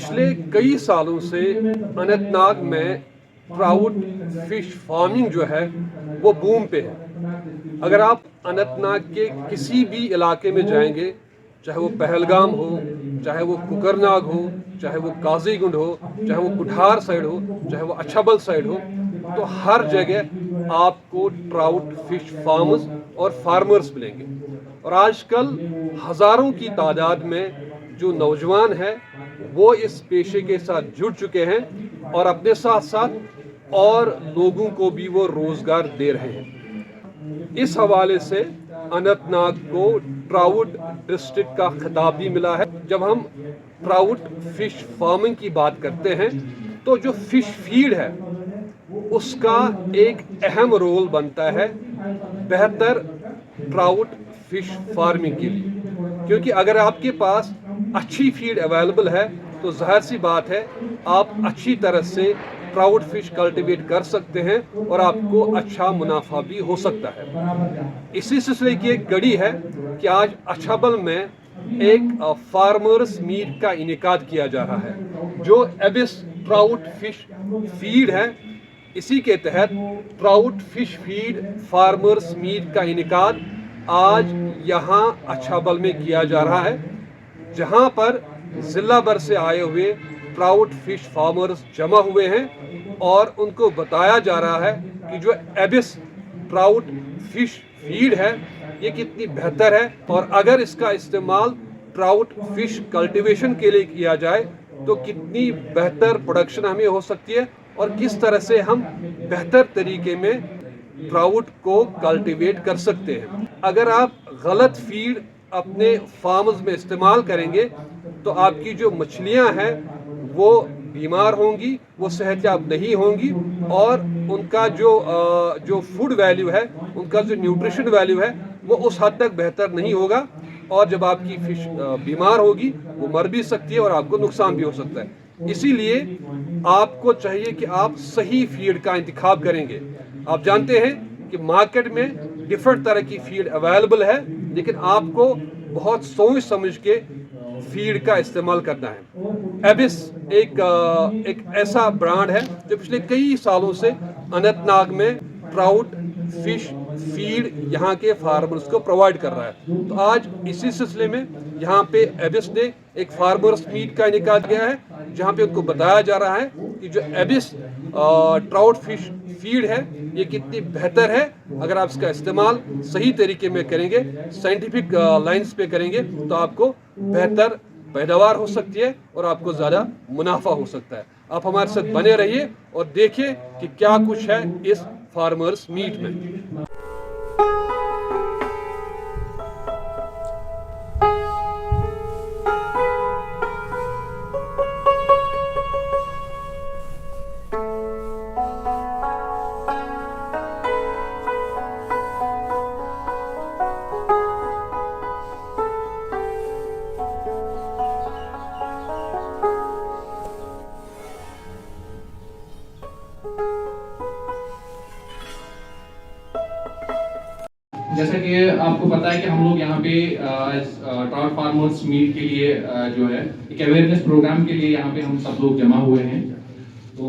पिछले कई सालों से अनंतनाग में ट्राउट फिश फार्मिंग जो है वो बूम पे है। अगर आप अनंतनाग के किसी भी इलाके में जाएंगे, चाहे वो पहलगाम हो, चाहे वो कुकरनाग हो, चाहे वो काजीगुंड हो, चाहे वो कुठार साइड हो, चाहे वो अछाबल साइड हो, तो हर जगह आपको ट्राउट फिश फार्मर्स और फार्मर्स मिलेंगे। और आजकल हज़ारों की तादाद में जो नौजवान हैं वो इस पेशे के साथ जुड़ चुके हैं और अपने साथ साथ और लोगों को भी वो रोजगार दे रहे हैं। इस हवाले से अनंतनाग को ट्राउट डिस्ट्रिक्ट का खिताब भी मिला है। जब हम ट्राउट फिश फार्मिंग की बात करते हैं तो जो फिश फीड है उसका एक अहम रोल बनता है बेहतर ट्राउट फिश फार्मिंग के लिए, क्योंकि अगर आपके पास अच्छी फीड अवेलेबल है तो जाहिर सी बात है आप अच्छी तरह से ट्राउट फिश कल्टीवेट कर सकते हैं और आपको अच्छा मुनाफा भी हो सकता है। इसी सिलसिले की एक कड़ी है कि आज अछाबल में एक फार्मर्स मीट का इनेकाद किया जा रहा है जो एबिस ट्राउट फिश फीड है। इसी के तहत trout fish feed farmers meet का इनेकाद आज यहाँ अछाबल में किया जा रहा है, जहाँ पर जिला भर से आए हुए ट्राउट फिश फार्मर्स जमा हुए हैं और उनको बताया जा रहा है कि जो एबिस ट्राउट फिश फीड है ये कितनी बेहतर है और अगर इसका इस्तेमाल ट्राउट फिश कल्टीवेशन के लिए किया जाए तो कितनी बेहतर प्रोडक्शन हमें हो सकती है और किस तरह से हम बेहतर तरीके में ट्राउट को कल्टीवेट कर सकते हैं। अगर आप गलत फीड अपने फार्म्स में इस्तेमाल करेंगे तो आपकी जो मछलियां हैं वो बीमार होंगी, वो सेहतयाब नहीं होंगी और उनका जो फूड वैल्यू है, उनका जो न्यूट्रिशन वैल्यू है वो उस हद तक बेहतर नहीं होगा और जब आपकी फिश बीमार होगी वो मर भी सकती है और आपको नुकसान भी हो सकता है। इसीलिए आपको चाहिए कि आप सही फीड का इंतखाब करेंगे। आप जानते हैं कि मार्केट में डिफरेंट तरह की फीड अवेलेबल है, लेकिन आपको बहुत सोच समझ के फीड का इस्तेमाल करना है। एबिस एक ऐसा ब्रांड है जो पिछले कई सालों से अनंतनाग में ट्राउट फिश फीड यहाँ के फार्मर्स को प्रोवाइड कर रहा है। तो आज इसी सिलसिले में यहाँ पे एबिस ने एक फार्मर्स मीट का इनेकाद किया है जहाँ पे उनको बताया जा रहा है कि जो एबिस ट्राउट फिश फीड है ये कितनी बेहतर है। अगर आप इसका इस्तेमाल सही तरीके में करेंगे, साइंटिफिक लाइंस पे करेंगे तो आपको बेहतर पैदावार हो सकती है और आपको ज़्यादा मुनाफा हो सकता है। आप हमारे साथ बने रहिए और देखिए कि क्या कुछ है इस फार्मर्स मीट में। जैसा कि आपको पता है कि हम लोग यहाँ पे ट्राउट फार्मर्स मीट के लिए जो है एक अवेयरनेस प्रोग्राम के लिए यहाँ पे हम सब लोग जमा हुए हैं। तो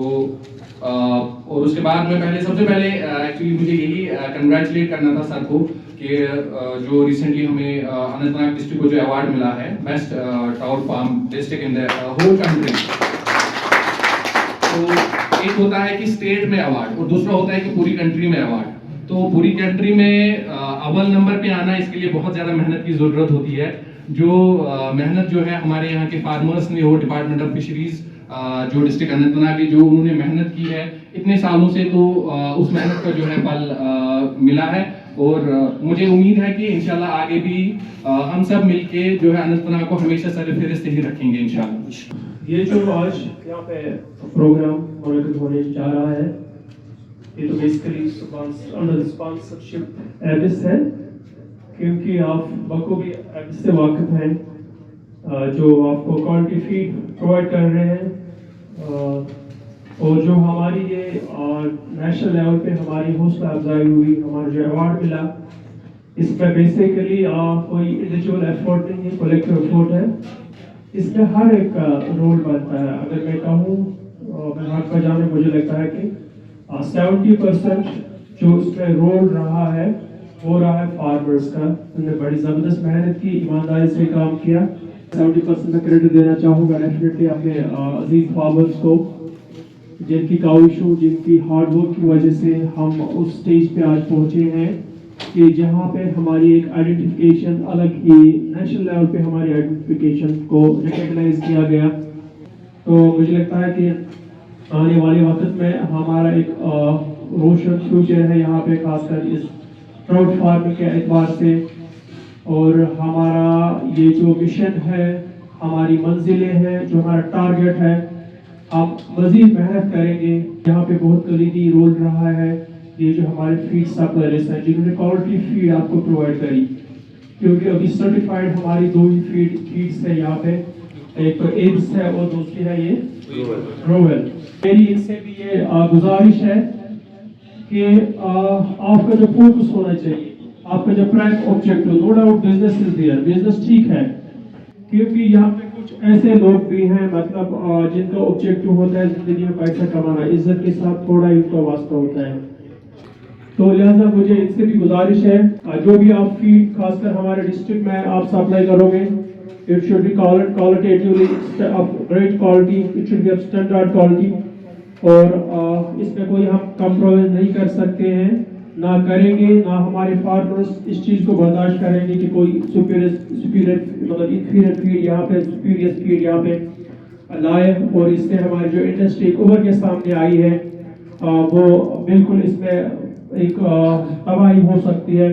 और उसके बाद में सबसे पहले एक्चुअली मुझे यही कंग्रेचुलेट करना था सर को कि जो रिसेंटली हमें अनंतनाग डिस्ट्रिक्ट को जो अवार्ड मिला है best trout farm district in the whole country. तो एक होता है कि स्टेट में अवार्ड और दूसरा होता है कि पूरी कंट्री में अवार्ड। तो पूरी कंट्री में अव्वल नंबर पे आना इसके लिए बहुत ज़्यादा मेहनत की ज़रूरत होती है। जो मेहनत जो है हमारे यहाँ के फार्मर्स ने, वो डिपार्टमेंट ऑफ फिशरीज जो डिस्ट्रिक्ट अनंतनाग की जो उन्होंने मेहनत की है इतने सालों से, तो उस मेहनत का जो है फल मिला है और मुझे उम्मीद है कि इंशाल्लाह आगे भी हम सब मिलके जो है अनंतनाग को हमेशा सरफहरिस्त ही रखेंगे इंशाल्लाह। ये जो आज यहाँ पे प्रोग्राम मुनक़िद होने जा रहा है ये तो बेसिकली अंडर स्पॉन्सरशिप एबिस है, क्योंकि आप बखूबी एबिस से वाकिफ हैं जो आपको क्वालिटी फीड प्रोवाइड कर रहे हैं और जो हमारी ये नेशनल लेवल पे हमारी हौसला अफजाई हुई, हमारा जो अवार्ड मिला इसमें बेसिकली कोई इंडिविजुअल एफर्ट नहीं है, कलेक्टिव एफर्ट है। इसमें हर एक का रोल बनता है। अगर मैं कहूँ भाग बजाने, मुझे लगता है कि 70% जो इसमें रोल रहा है वो रहा है फार्मर्स का। उन्होंने बड़ी ज़बरदस्त मेहनत की, ईमानदारी से काम किया। 70% मैं क्रेडिट देना चाहूँगा डेफिनेटली अपने अजीज फार्मर्स को, जिनकी काविशों, जिनकी हार्ड वर्क की वजह से हम उस स्टेज पे आज पहुँचे हैं कि जहाँ पे हमारी एक आइडेंटिफिकेशन अलग ही नेशनल लेवल पे हमारी आइडेंटिफिकेशन को रिकॉग्नाइज किया गया। तो मुझे लगता है कि आने वाले वक्त में हमारा एक रोशन फ्यूचर है यहाँ पे, खासकर इस ट्राउट फार्मिंग के एतबार से। और हमारा ये जो मिशन है, हमारी मंजिलें हैं, जो हमारा टारगेट है, हम मजीद मेहनत करेंगे। यहाँ पे बहुत कलीदी रोल रहा है ये जो हमारे फीड सप्लायर्स हैं, जिन्होंने क्वालिटी फीड आपको प्रोवाइड करी। क्योंकि अभी सर्टिफाइड हमारी 2 ही फीड्स है यहाँ पे, एक तो एब्स है और दूसरी है ये ग्रोवेल। मेरी इनसे भी ये गुजारिश है कि आपका जो फोकस होना चाहिए, आपका जो prime objective, no doubt business is there, business ठीक है, क्योंकि यहाँ पे कुछ ऐसे लोग भी हैं मतलब जिनका ऑब्जेक्टिव होता है जिंदगी में पैसा कमाना, इज्जत के साथ थोड़ा ही उनका वास्ता होता है। तो लिहाजा मुझे इनसे भी गुजारिश है, जो भी आप फीड खासकर हमारे डिस्ट्रिक्ट में आप सप्लाई करोगे, it should be qualitatively of great quality, it should be of standard quality. और इसमें कोई हम कॉम्प्रोमाइज नहीं कर सकते हैं, ना करेंगे, ना हमारे फार्मर्स इस चीज़ को बर्दाश्त करेंगे कि कोई सुपीरियर मतलब इंफीरियर फीड यहाँ पे, सुपीरियर फीड यहाँ पे लाए और इससे हमारी जो इंडस्ट्री उभर के सामने आई है वो बिल्कुल इसमें एक तबाही हो सकती है।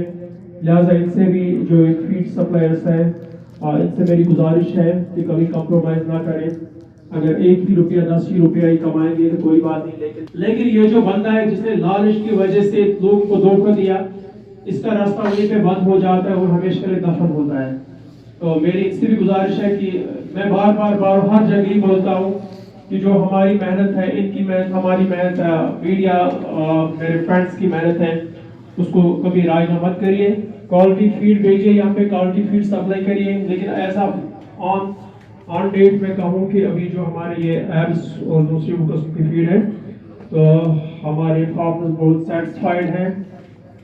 लिहाजा इनसे भी जो एक फीड सप्लायर्स है इनसे मेरी गुजारिश है कि कभी कॉम्प्रोमाइज़ ना करें। अगर 1 ही रुपया 10 ही रुपया ही कमाएंगे तो कोई बात नहीं, लेकिन ये जो बंदा है जिसने लालच की वजह से लोगों को धोखा दिया, इसका रास्ता वहीं पे बंद हो जाता है और हमेशा के लिए दफन होता है। तो मेरी इससे भी गुजारिश है कि मैं बार हर जगह ही बोलता हूँ कि जो हमारी मेहनत है, इनकी मेहनत, हमारी मेहनत, मीडिया मेरे फ्रेंड्स की मेहनत है, उसको कभी राय न मत करिए। क्वालिटी फीड भेजिए, यहाँ पे क्वालिटी फीड सप्लाई करिए, लेकिन ऐसा ऑन डेट में कहूँ कि अभी जो हमारे ये एप्स और दूसरी किस्म की फीड है तो हमारे फार्मर्स बहुत सेटिस्फाइड हैं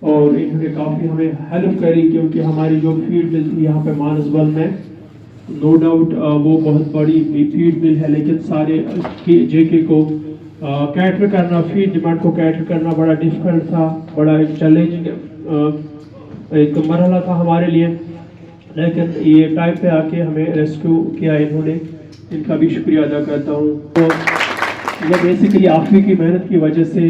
और इन्होंने काफ़ी हमें हेल्प करी, क्योंकि हमारी जो फीड मिल थी यहाँ पे मानसबल में, नो डाउट वो बहुत बड़ी फीड मिल है, लेकिन सारे जेके को कैटर करना, फीड डिमांड को कैटर करना बड़ा डिफिकल्ट था, बड़ा एक चैलेंजिंग एक मरहला था हमारे लिए। लेकिन ये टाइम पे आके हमें रेस्क्यू किया इन्होंने, इनका भी शुक्रिया अदा करता हूँ। तो ये बेसिकली आखिरी की मेहनत की वजह से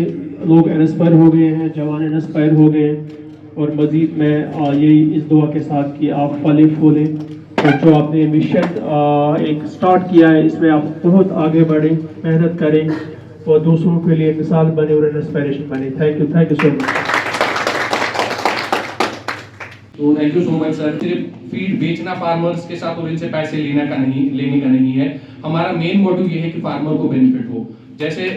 लोग इंस्पायर हो गए हैं, जवान इंस्पायर हो गए हैं। और मज़ीद मैं यही इस दुआ के साथ कि आप फले फूलें और जो आपने मिशन एक स्टार्ट किया है इसमें आप बहुत आगे बढ़ें, मेहनत करें और दूसरों के लिए मिसाल बने और इंस्पायरेशन बने। Thank you so much. तो thank you so much sir. सिर्फ फीड बेचना फार्मर्स के साथ और इनसे पैसे लेने का नहीं है। हमारा मेन मोटिव ये है कि फार्मर को बेनिफिट हो। जैसे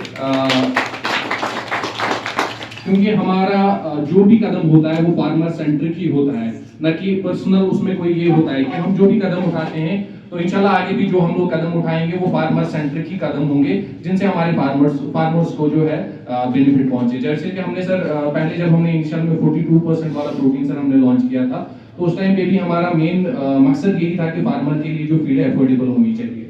क्योंकि हमारा जो भी कदम होता है वो फार्मर सेंट्रिक ही होता है, न कि पर्सनल उसमें कोई ये होता है कि हम जो भी कदम उठाते हैं तो इंशाल्लाह आगे भी जो हम लोग कदम उठाएंगे वो फार्मर सेंट्रिक ही कदम होंगे, जिनसे हमारे फार्मर्स को जो है बेनिफिट पहुंचे। जैसे कि हमने सर पहले जब हमने इनिशियल में 42% वाला प्रोटीन सर हमने लॉन्च किया था, तो उस टाइम पे भी हमारा मेन मकसद यही था कि फार्मर के लिए जो फीड है अफोर्डेबल होनी चाहिए।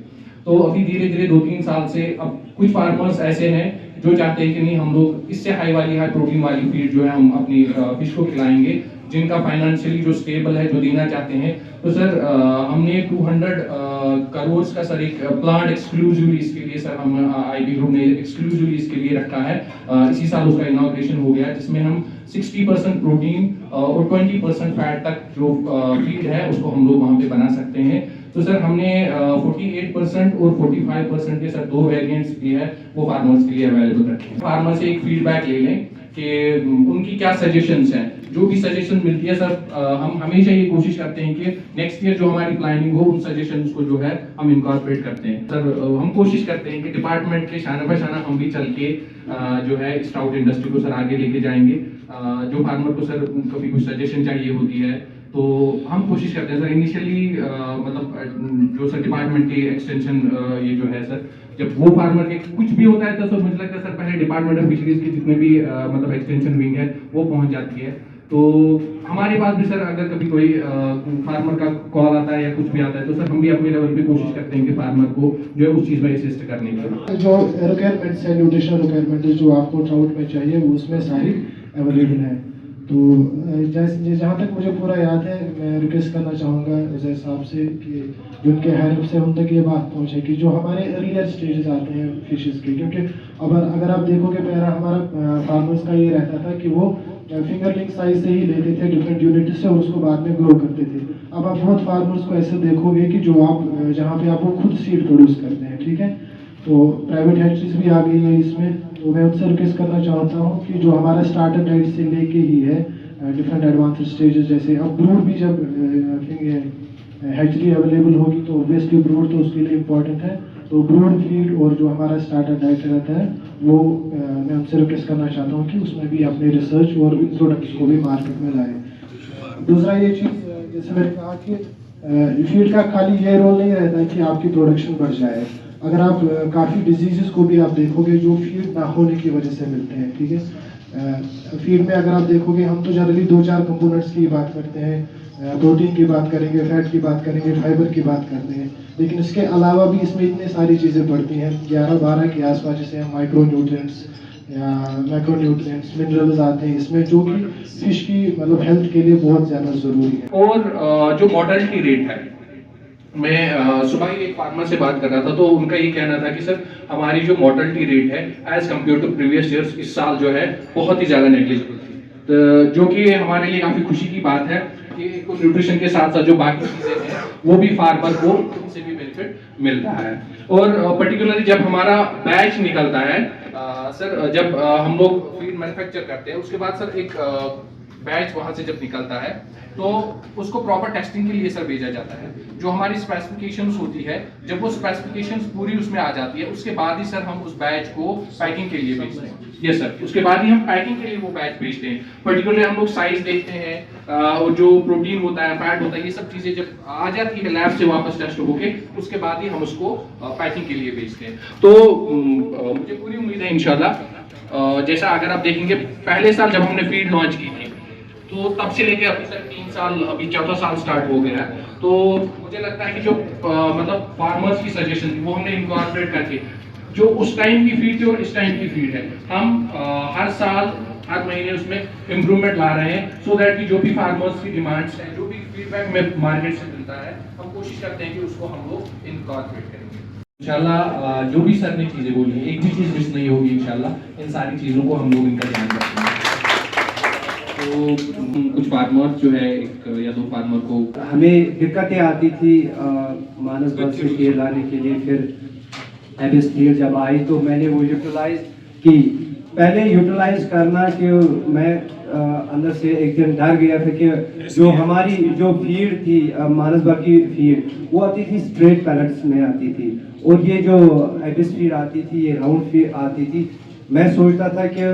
तो अभी धीरे धीरे 2-3 साल से अब कुछ फार्मर्स ऐसे हैं जो चाहते हैं कि नहीं, हम लोग इससे हाई प्रोटीन वाली फीड जो है हम अपनी फिश को खिलाएंगे, जिनका फाइनेंशियली जो स्टेबल है, जो देना चाहते हैं। तो सर हमने 200 करोड़ का सर एक प्लांट एक्सक्लूसिवली इसके लिए सर हम आईबी ग्रुप ने एक्सक्लूसिवली इसके लिए रखा है। इसी साल उसका इनॉग्रेशन हो गया, जिसमें हम 60% प्रोटीन और 20% फैट तक जो फीड है उसको हम लोग वहाँ पे बना सकते हैं। तो सर हमने 48% और 45% के सर 2 वेरिएंट्स भी है वो फार्मर्स के लिए अवेलेबल रखे हैं। फार्मर से एक फीडबैक ले लें कि उनकी क्या सजेशंस हैं। जो भी सजेशन मिलती है सर हम हमेशा ये कोशिश करते हैं कि नेक्स्ट ईयर जो हमारी प्लानिंग हो उन सजेशंस को जो है हम इनकॉर्पोरेट करते हैं। सर हम कोशिश करते हैं कि डिपार्टमेंट के शाना बशाना हम भी चल के जो है स्ट्राउट इंडस्ट्री को सर आगे लेके जाएंगे। जो फार्मर को सर कभी कुछ सजेशन चाहिए होती है तो हम कोशिश करते हैं सर इनिशियली मतलब जो सर डिपार्टमेंट की एक्सटेंशन ये जो है सर, जब वो फार्मर के कुछ भी होता है तो सर मुझे लगता है सर पहले डिपार्टमेंट ऑफ फिशरीज की जितने भी मतलब एक्सटेंशन विंग है वो पहुंच जाती है। तो हमारे पास भी सर अगर कभी कोई फार्मर का कॉल आता है या कुछ भी आता है तो सर हम भी अपने लेवल पे कोशिश करते हैं कि फार्मर को जो है उस चीज़ में असिस्ट करने की। जो रिक्वायरमेंट्स है, न्यूट्रिशनल रिक्वायरमेंट्स जो आपको ट्राउट में चाहिए वो उसमें सारी अवेलेबल है। तो जैसे जहाँ तक मुझे पूरा याद है, मैं रिक्वेस्ट करना चाहूँगा जैसे साहब से कि जो उनके हेल्प से उन तक ये बात पहुँचे कि जो हमारे अर्लियर स्टेजेस आते हैं फिशेस के, क्योंकि अब अगर आप देखोगे पहला हमारा फार्मर्स का ये रहता था कि वो फिंगरलिंग साइज से ही लेते थे डिफरेंट यूनिट से और उसको बाद में ग्रो करते थे। अब आप बहुत फार्मर्स को ऐसे देखोगे कि जो आप जहाँ पे आप वो खुद सीड प्रोड्यूस करते हैं, ठीक है, तो प्राइवेट हैचरीज भी आ गई है इसमें। तो मैं उनसे रिक्वेस्ट करना चाहता हूँ कि जो हमारा स्टार्टर डाइट से लेके ही है डिफरेंट एडवांस स्टेजेस, जैसे अब ब्रूड भी जब हैचरी अवेलेबल होगी तो ऑब्वियसली ब्रूड तो उसके लिए इम्पोर्टेंट है। तो ब्रूड फीड और जो हमारा स्टार्टर डाइट रहता है वो मैं उनसे रिक्वेस्ट करना चाहता हूँ कि उसमें भी अपने रिसर्च और इन प्रोडक्ट्स को भी मार्केट में लाए। दूसरा ये चीज़ जैसे मैंने कहा कि फीड का खाली ये रोल नहीं रहता है कि आपकी प्रोडक्शन बढ़ जाए। अगर आप काफ़ी डिजीज़ को भी आप देखोगे जो फीड ना होने की वजह से मिलते हैं, ठीक है। फीड में अगर आप देखोगे हम तो जनरली 2-4 कंपोनेंट्स की बात करते हैं, प्रोटीन की बात करेंगे, फैट की बात करेंगे, फाइबर की बात करते हैं, लेकिन इसके अलावा भी इसमें इतनी सारी चीज़ें पड़ती हैं 11-12 के आसपास, जैसे हम माइक्रो न्यूट्रिएंट्स या मैक्रो न्यूट्रिएंट्स, मिनरल्स आते हैं इसमें जो कि फिश की मतलब हेल्थ के लिए बहुत ज़्यादा ज़रूरी है। और जो मॉर्टेलिटी रेट है, मैं सुबह ही एक फार्मर से बात कर रहा था तो उनका ये कहना था कि सर हमारी जो मॉर्टेलिटी रेट है as compare to previous years इस साल जो है बहुत ही ज़्यादा नेग्लिजिबल थी, तो जो कि हमारे लिए काफ़ी खुशी की बात है कि न्यूट्रिशन के साथ साथ जो बाकी चीज़ें हैं वो भी फार्मर को उनसे भी बेनिफिट मिल रहा है। और पर्टिकुलरली जब हमारा बैच निकलता है सर, जब हम लोग फीड मैन्युफैक्चर करते हैं उसके बाद सर एक बैच वहाँ से जब निकलता है तो उसको प्रॉपर टेस्टिंग के लिए सर भेजा जाता है। जो हमारी स्पेसिफिकेशंस होती है, जब वो स्पेसिफिकेशंस पूरी उसमें आ जाती है उसके बाद ही सर हम उस बैच को पैकिंग के लिए भेजते हैं। यस सर, उसके बाद ही हम पैकिंग के लिए वो बैच भेजते हैं। पर्टिकुलरली हम लोग साइज देखते हैं और जो प्रोटीन होता है, फैट होता है, ये सब चीजें जब आ जाती है लैब से वापस टेस्ट होके उसके बाद ही हम उसको पैकिंग के लिए भेजते हैं। तो मुझे पूरी उम्मीद है इंशाल्लाह, जैसा अगर आप देखेंगे पहले साल जब हमने फीड लॉन्च की थी तो तब से लेके अभी तक 3 साल, अभी 4था साल स्टार्ट हो गया है, तो मुझे लगता है कि जो मतलब फार्मर्स की सजेशन थी वो हमने इनकॉर्पोरेट करके जो उस टाइम की फीड थी और इस टाइम की फीड है, हम हर साल हर महीने उसमें इम्प्रूवमेंट ला रहे हैं, सो दैट कि जो भी फार्मर्स की डिमांड्स हैं, जो भी फीडबैक में मार्केट से मिलता है, हम कोशिश करते हैं कि उसको हम लोग इनकॉर्पोरेट करेंगे। इंशाल्लाह जो भी सर ने चीज़ें बोली एक भी चीज़ मिस नहीं होगी इंशाल्लाह, इन सारी चीज़ों को हम लोग इनका ध्यान रखेंगे। तो कुछ फार्मर्स जो है एक या दो फार्मर को हमें दिक्कतें आती थी मानसबल से फीड लाने के लिए, फिर एबिस फीड जब आई तो मैंने वो यूटिलाइज की। पहले यूटिलाइज करना कि मैं अंदर से एक दिन डर गया था कि जो हमारी जो फीड थी मानसबल की फीड वो आती थी स्ट्रेट पैलेट्स में आती थी, और ये जो एबिस फीड आती थी ये राउंड फीड आती थी। मैं सोचता था कि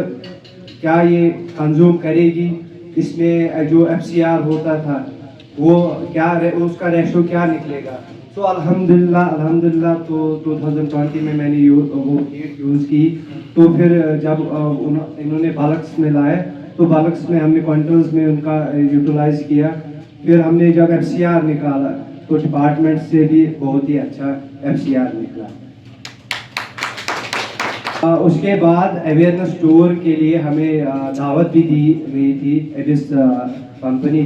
क्या ये कंज्यूम करेगी, इसमें जो FCR होता था वो क्या उसका रेशो क्या निकलेगा। तो अल्हम्दुलिल्लाह तो 2020 में मैंने वो फीड यूज़ की। तो फिर जब इन्होंने बालक्स में लाए तो बालक्स में हमने क्वांटल्स में उनका यूटिलाइज किया। फिर हमने जब FCR निकाला तो डिपार्टमेंट से भी बहुत ही अच्छा FCR निकला। उसके बाद अवेयरनेस टूर के लिए हमें दावत भी दी गई थी एबिस कंपनी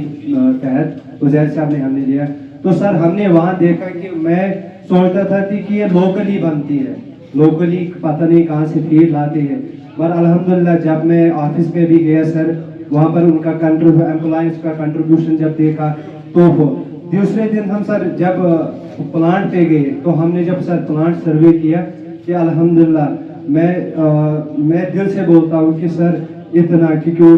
तहत, उजैर साहब ने हमने लिया। तो सर हमने वहाँ देखा कि मैं सोचता था कि ये लोकली बनती है, लोकली पता नहीं कहाँ से फीड लाते हैं, पर अल्हम्दुलिल्लाह जब मैं ऑफिस में भी गया सर वहाँ पर उनका एम्प्लॉइज का कंट्रीब्यूशन जब देखा तो वो दूसरे दिन हम सर जब प्लांट पे गए तो हमने जब सर प्लांट सर्वे किया कि अल्हम्दुलिल्लाह मैं दिल से बोलता हूँ कि सर इतना को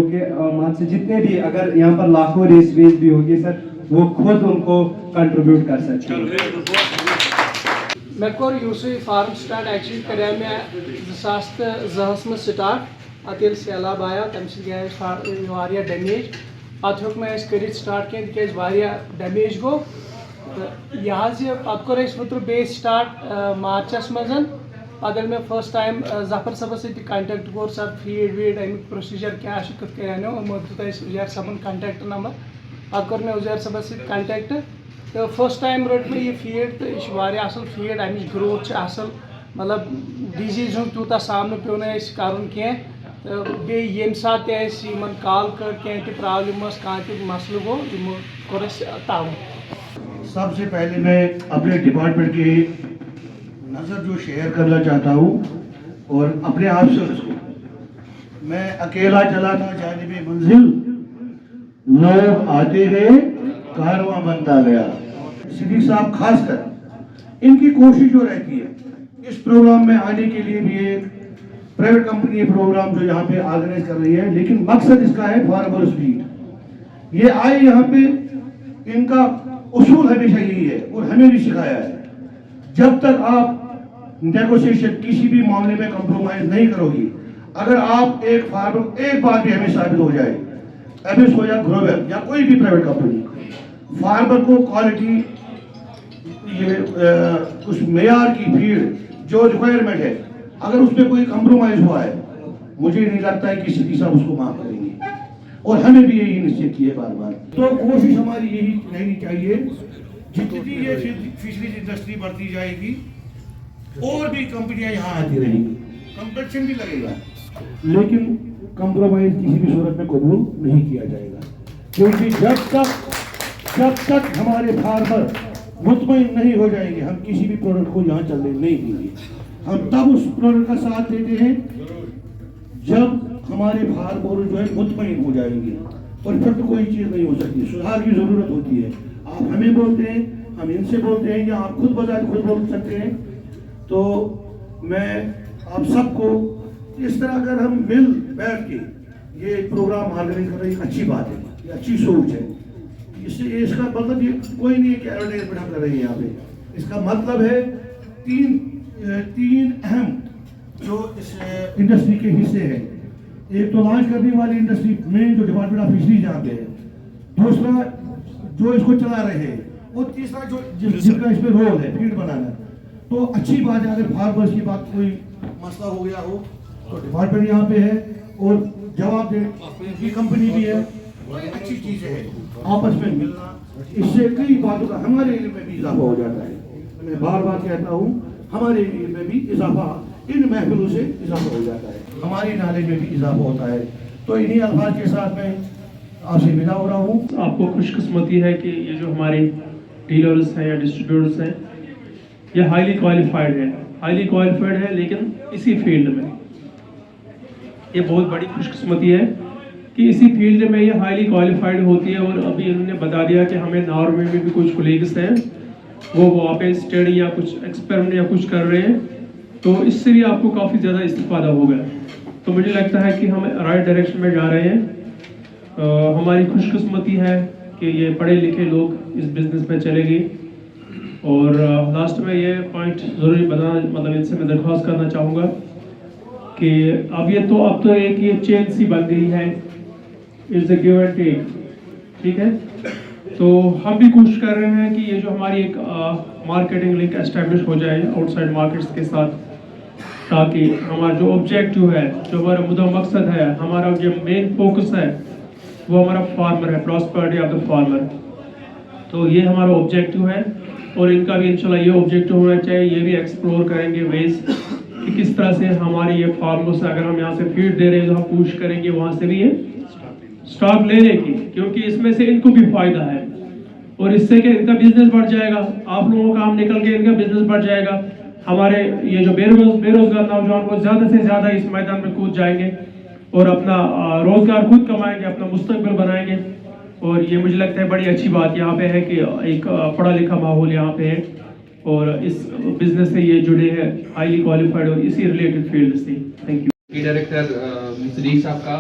के मान से जितने भी अगर यहाँ पर लाखों रेसवेज भी होगी सर वो खुद उनको कंट्रीब्यूट कर सकते हैं। मैं कोर यूसुई फार्म स्टार्ट एक्चुअली करे में 2002 में स्टार्ट अत सैलाब आया तम गए डैमेज पत हेक मैं कर स्टार्ट कह डैमेज गो तो यह पत कोर वुतर बे स्टार्ट मार्चस मज पत मैं फर्स्ट टाइम जफर सबस कंटेक्ट कोर सर फीड वीड अमिक प्रोसीजर क्या कत उजैर सबन कंटेक्ट नंबर पत कोर मैं उजैर सबस कंटेक्ट तो फर्स्ट टाइम रट मैं यह फीड तो यह असल फीड अमिच ग्रोथ असल मतलब डिजीज हूँ तूता सामना पे कर तो बे ये सात कॉल कर कह प्रॉब्लम कह मसल गो कोर ताउन। सबसे पहले मैं अपने डिपार्टमेंट की नज़र जो शेयर करना चाहता हूँ और अपने आप से उसको मैं अकेला चला था जानिबे मंजिल लोग आते गए कारवां बनता गया। सिद्दीक साहब खासकर इनकी कोशिश जो रहती है इस प्रोग्राम में आने के लिए भी एक प्राइवेट कंपनी प्रोग्राम जो यहाँ पे ऑर्गेनाइज कर रही है, लेकिन मकसद इसका है फार्मर स्पीड। ये आए यहाँ पे, इनका उसूल हमेशा यही है और हमें भी सिखाया है, जब तक आप नेगोशिएशन किसी भी मामले में कंप्रोमाइज नहीं करोगी, अगर आप एक फार्मर एक बार भी हमें साबित हो जाए, एबिस हो या ग्रोवेल या कोई भी प्राइवेट कंपनी, फार्मर को क्वालिटी उस मेयार की फीड जो रिक्वायरमेंट है, अगर उसमें कोई कंप्रोमाइज हुआ है, मुझे नहीं लगता है कि सिद्दीक साहब उसको माफ करेंगे और हमें भी यही निश्चित किया बार बार। तो कोशिश हमारी यही रहनी चाहिए, जितनी ये फिशरीज इंडस्ट्री बढ़ती जाएगी और भी कंपनियां यहाँ आती रहेंगी, कंपटीशन भी लगेगा, लेकिन कंप्रोमाइज किसी भी सूरत में कबूल नहीं किया जाएगा, क्योंकि जब तक हमारे फार्मर मुतमईन नहीं हो जाएंगे, हम किसी भी प्रोडक्ट को यहाँ चलने नहीं देंगे। हम तब उस प्रोडक्ट का साथ देते हैं जब हमारे फार्मर जो है मुतमईन हो जाएंगे। परफेक्ट कोई चीज़ नहीं हो सकती, सुधार की ज़रूरत होती है। आप हमें बोलते हैं, हम इनसे बोलते हैं, या आप खुद बजाय खुद बोल सकते हैं। तो मैं आप सबको इस तरह अगर हम मिल बैठ के ये प्रोग्राम ऑर्गेनाइज कर रहे हैं, अच्छी बात है, ये अच्छी सोच है। इससे इसका मतलब ये कोई नहीं है कि एडवर्टाइजमेंट हम कर रहे हैं यहाँ पे। इसका मतलब है तीन अहम जो इस इंडस्ट्री के हिस्से हैं। एक तो लॉन्च करने वाली इंडस्ट्री मेन जो डिपार्टमेंट ऑफ फिशरीज यहाँ पे है, दूसरा जो इसको चला रहे हैं, और तीसरा जो जिसका इसमें रोल है फीड बनाना। तो अच्छी बात है, अगर फार्मर्स की बात कोई मसला हो गया हो तो डिपार्टमेंट यहाँ पे है और जवाब दे की कंपनी भी है, अच्छी चीज़ है आपस में मिलना। इससे कई बातों का हमारे इल्म में भी इजाफा हो जाता है। मैं बार बार कहता हूँ, हमारे इल्म में भी इजाफा, इन महफिलों से इजाफा हो जाता है, हमारी नॉलेज में भी इजाफा होता है। तो इन्हीं अल्फाज के साथ मैं आपसे विदा हो रहा हूँ। आपको खुशकिस्मती है कि ये जो हमारे डीलर्स हैं या डिस्ट्रीब्यूटर्स हैं, ये हाईली क्वालिफाइड है, लेकिन इसी फील्ड में ये बहुत बड़ी खुशकिस्मती है कि इसी फील्ड में ये हाईली क्वालिफाइड होती है। और अभी इन्होंने बता दिया कि हमें नॉर्वे में भी कुछ कोलीग्स हैं, वो वहाँ पे स्टडी या कुछ एक्सपेरिमेंट या कुछ कर रहे हैं, तो इससे भी आपको काफ़ी ज़्यादा इस्तेफादा होगा। तो मुझे लगता है कि हम राइट डायरेक्शन में जा रहे हैं। हमारी खुशकिस्मती है कि ये पढ़े लिखे लोग इस बिज़नेस में चले गए। और लास्ट में ये पॉइंट ज़रूरी बताना, मतलब इनसे मैं दरख्वास्त करना चाहूँगा कि अब तो एक ये चेन सी बन गई है, it's a give and take, ठीक है। तो हम भी कोशिश कर रहे हैं कि ये जो हमारी एक मार्केटिंग लिंक एस्टैब्लिश हो जाए आउटसाइड मार्केट्स के साथ, ताकि हमारा जो ऑब्जेक्टिव है, जो हमारा मुद्दा मकसद है, हमारा जो मेन फोकस है, वो हमारा फार्मर है, प्रॉस्पेरिटी ऑफ द फार्मर। तो ये हमारा ऑब्जेक्टिव है और इनका भी इंशाल्लाह ये ऑब्जेक्टिव होना चाहिए। ये भी एक्सप्लोर करेंगे वेज कि किस तरह से हमारे ये फार्मर से, अगर हम यहाँ से फीड दे रहे हैं तो हम कोशिश करेंगे वहाँ से भी ये स्टॉक लेने की, क्योंकि इसमें से इनको भी फायदा है और इससे कि इनका बिजनेस बढ़ जाएगा, आप लोगों का काम निकल के इनका बिजनेस बढ़ जाएगा। हमारे ये जो बेरोजगार नौजवान वो ज़्यादा से ज़्यादा इस मैदान में कूद जाएंगे और अपना रोजगार खुद कमाएंगे, अपना मुस्तकबिल बनाएंगे। और ये मुझे लगता है बड़ी अच्छी बात यहाँ पे है कि एक पढ़ा लिखा माहौल यहाँ पे है और इस बिजनेस से ये जुड़े हैं, हाईली क्वालिफाइड और इसी रिलेटेड फील्ड से। Thank you. डायरेक्टर सिद्दीक साहब का,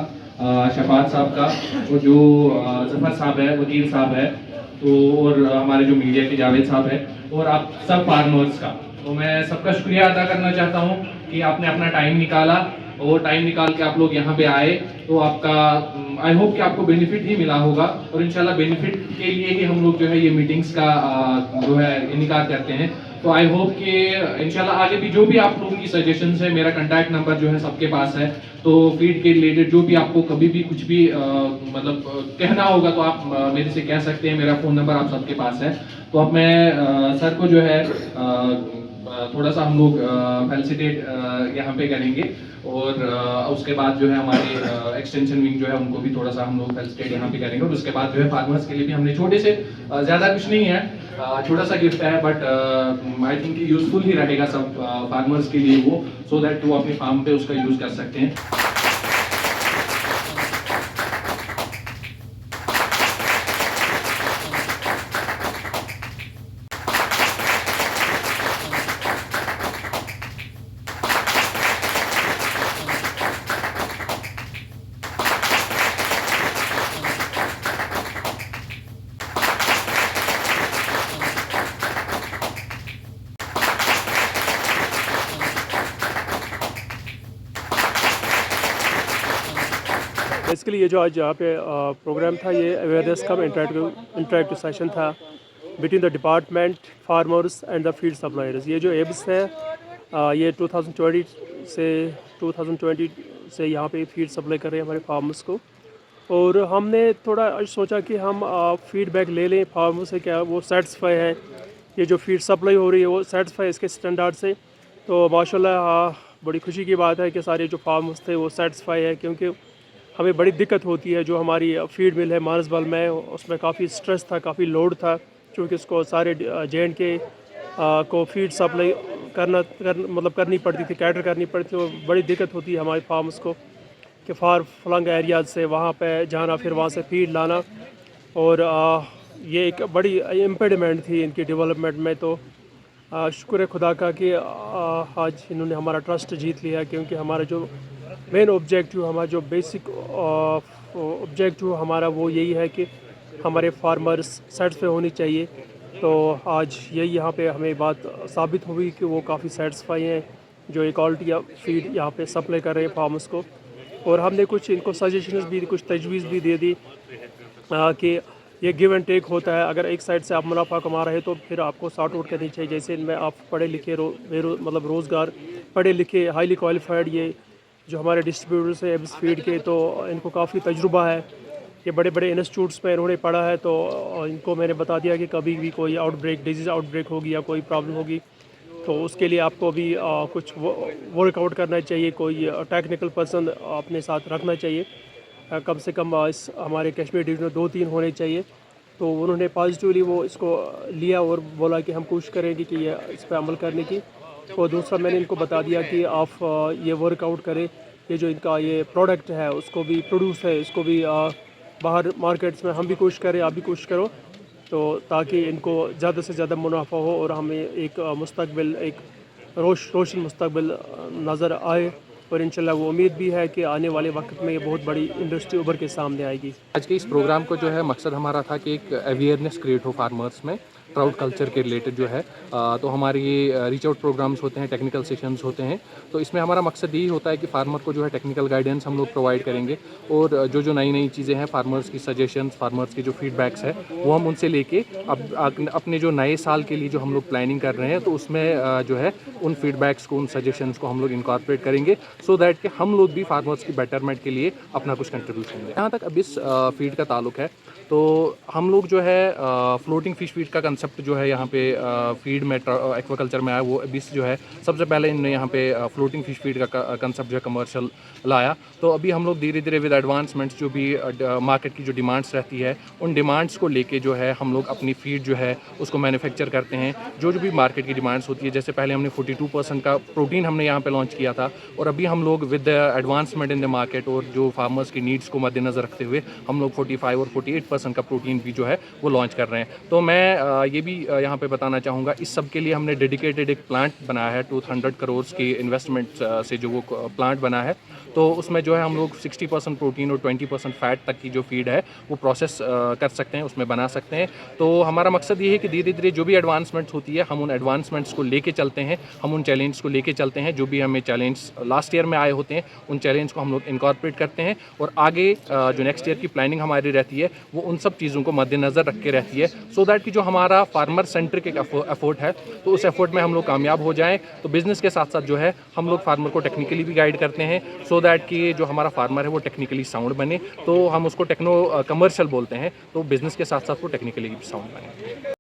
शफात साहब का, और जो जफर साहब है, वकील साहब है, तो और हमारे जो मीडिया के जावेद साहब है, और आप सब फार्मर्स का, तो मैं सबका शुक्रिया अदा करना चाहता हूँ कि आपने अपना टाइम निकाला वो टाइम निकाल के आप लोग यहाँ पे आए तो आपका आई होप कि आपको बेनिफिट ही मिला होगा और इंशाल्लाह बेनिफिट के लिए ही हम लोग जो है ये मीटिंग्स का जो है इनकार करते हैं। तो आई होप कि इंशाल्लाह आगे भी जो भी आप लोगों की सजेशंस है, मेरा कांटेक्ट नंबर जो है सबके पास है, तो फीड के रिलेटेड जो भी आपको कभी भी कुछ भी कहना होगा तो आप मेरे से कह सकते हैं। मेरा फ़ोन नंबर आप सबके पास है। तो अब मैं सर को जो है थोड़ा सा हम लोग फेलिसिटेट यहाँ पे करेंगे और उसके बाद जो है हमारे एक्सटेंशन विंग जो है उनको भी थोड़ा सा हम लोग फेलिसिटेट यहाँ पे करेंगे और उसके बाद जो है फार्मर्स के लिए भी हमने छोटे से ज़्यादा कुछ नहीं है, छोटा सा गिफ्ट है बट आई थिंक यूजफुल ही रहेगा सब फार्मर्स के लिए वो, सो दैट वो अपने फार्म पे उसका यूज़ कर सकते हैं। बेसिकली ये जो आज यहाँ पे प्रोग्राम था, ये अवेयरनेस का इंटरेक्टिव सेशन था between the department, farmers and the feed suppliers. ये जो एब्स है ये 2020 से यहाँ पे फीड सप्लाई कर रहे हैं हमारे फार्मर्स को, और हमने थोड़ा सोचा कि हम फीडबैक ले लें फार्मर्स से, क्या वो सेटिस्फाई है, ये जो फीड सप्लाई हो रही है वो सेटिस्फाई इसके स्टैंडर्ड से। तो माशाल्लाह बड़ी खुशी की बात है कि सारे जो फार्मर्स थे वो सेटिस्फाई है, क्योंकि हमें बड़ी दिक्कत होती है। जो हमारी फीड मिल है मानसबल में, उसमें काफ़ी स्ट्रेस था, काफ़ी लोड था, क्योंकि उसको सारे JNK को फीड सप्लाई करनी पड़ती थी, कैटर करनी पड़ती थी। और बड़ी दिक्कत होती है हमारे फार्मर्स को कि फार फ्लंग एरियाज से वहाँ पे जाना, फिर वहाँ से फीड लाना, और ये एक बड़ी इम्पेडिमेंट थी इनकी डेवलपमेंट में। तो शुक्र है खुदा का कि आज इन्होंने हमारा ट्रस्ट जीत लिया, क्योंकि हमारा जो मेन ऑब्जेक्टिव, हमारा जो बेसिक ऑब्जेक्टिव हमारा वो यही है कि हमारे फार्मर्स सेटिस्फाई होनी चाहिए। तो आज यही यहाँ पे हमें बात साबित हुई कि वो काफ़ी सेटिस्फाई हैं जो ये क्वालिटी ऑफ फीड यहाँ पे सप्लाई कर रहे हैं फार्मर्स को। और हमने कुछ इनको सजेशंस भी, कुछ तजवीज़ भी दे दी कि ये गिव एंड टेक होता है। अगर एक साइड से आप मुनाफा कमा रहे तो फिर आपको सॉर्ट आउट करनी चाहिए। जैसे इनमें आप पढ़े लिखे रोज़गार पढ़े लिखे हाईली क्वालिफाइड ये जो हमारे डिस्ट्रीब्यूटर्स हैं एब्स फीड के, तो इनको काफ़ी तजुर्बा है, ये बड़े बड़े इंस्टीट्यूट्स में इन्होंने पढ़ा है। तो इनको मैंने बता दिया कि कभी भी कोई डिजीज़ आउटब्रेक होगी या कोई प्रॉब्लम होगी तो उसके लिए आपको भी कुछ वर्कआउट करना चाहिए, कोई टेक्निकल पर्सन अपने साथ रखना चाहिए, कम से कम इस हमारे कश्मीर डिवीज़न में 2-3 होने चाहिए। तो उन्होंने पॉजिटिवली वो इसको लिया और बोला कि हम कोशिश करेंगे कि ये इस पर अमल करने की। और दूसरा मैंने इनको बता दिया कि आप ये वर्कआउट करें, ये जो इनका ये प्रोडक्ट है उसको भी प्रोड्यूस है, इसको भी बाहर मार्केट्स में हम भी कोशिश करें, आप भी कोशिश करो, तो ताकि इनको ज़्यादा से ज़्यादा मुनाफा हो और हमें एक मुस्तकबिल, एक रोशन मुस्तकबिल नज़र आए। और इंशाल्लाह वो उम्मीद भी है कि आने वाले वक्त में ये बहुत बड़ी इंडस्ट्री उभर के सामने आएगी। आज के इस प्रोग्राम को जो है मकसद हमारा था कि एक अवेयरनेस क्रिएट हो फार्मर्स में ट्राउट कल्चर के रिलेटेड जो है। तो हमारे ये रीच आउट प्रोग्राम्स होते हैं, टेक्निकल सेशंस होते हैं। तो इसमें हमारा मकसद यही होता है कि फार्मर को जो है टेक्निकल गाइडेंस हम लोग प्रोवाइड करेंगे और जो नई चीज़ें हैं, फार्मर्स की सजेशंस, फार्मर्स के जो फीडबैक्स है वो हम उनसे लेके अब अपने जो नए साल के लिए जो हम लोग प्लानिंग कर रहे हैं तो उसमें जो है उन फीडबैक्स को, उन सजेशंस को हम लोग इनकॉर्पोरेट करेंगे, सो दैट कि हम लोग भी फार्मर्स की बेटरमेंट के लिए अपना कुछ कंट्रीब्यूशन दें। जहाँ तक अब इस फीड का ताल्लुक है तो हम लोग जो है फ्लोटिंग फिश फीड का कंसेप्ट जो है यहाँ पे फीड में एक्वाकल्चर में आया, वो अभी जो है सबसे पहले इन्होंने यहाँ पे फ्लोटिंग फिश फीड का कंसेप्ट जो है कमर्शियल लाया। तो अभी हम लोग धीरे धीरे विद एडवांसमेंट्स जो भी मार्केट की जो डिमांड्स रहती है उन डिमांड्स को लेके जो है हम लोग अपनी फीड जो है उसको मैन्युफैक्चर करते हैं। जो भी मार्केट की डिमांड्स होती है, जैसे पहले हमने 42% का प्रोटीन हमने यहाँ पे लॉन्च किया था और अभी हम लोग with advancement in the market और जो फार्मर्स की नीड्स को मद्देनज़र रखते हुए हम लोग 45 और 48% का प्रोटीन भी जो है वो लॉन्च कर रहे हैं। तो मैं ये भी यहाँ पे बताना चाहूँगा, इस सब के लिए हमने डेडिकेटेड एक प्लांट बनाया है 200 करोड़ की इन्वेस्टमेंट से जो वो प्लांट बना है। तो उसमें जो है हम लोग 60% प्रोटीन और 20% फैट तक की जो फीड है वो प्रोसेस कर सकते हैं, उसमें बना सकते हैं। तो हमारा मकसद ये है कि धीरे धीरे जो भी एडवांसमेंट्स होती है हम उन एडवांसमेंट्स को लेके चलते हैं, हम उन चैलेंज को लेके चलते हैं, जो भी हमें चैलेंज लास्ट ईयर में आए होते हैं उन चैलेंज को हम लोग इनकॉर्पोरेट करते हैं और आगे जो नेक्स्ट ईयर की प्लानिंग हमारी रहती है वो उन सब चीज़ों को मद्देनज़र रख के रहती है, सो दैट कि जो हमारा फार्मर सेंट्रिक एक एफर्ट है तो उस एफर्ट में हम लोग कामयाब हो जाएं। तो बिज़नेस के साथ साथ जो है हम लोग फार्मर को टेक्निकली भी गाइड करते हैं, सो दैट कि जो हमारा फार्मर है वो टेक्निकली साउंड बने। तो हम उसको टेक्नो कमर्शियल बोलते हैं, तो बिज़नेस के साथ साथ वो टेक्निकली भी साउंड बने।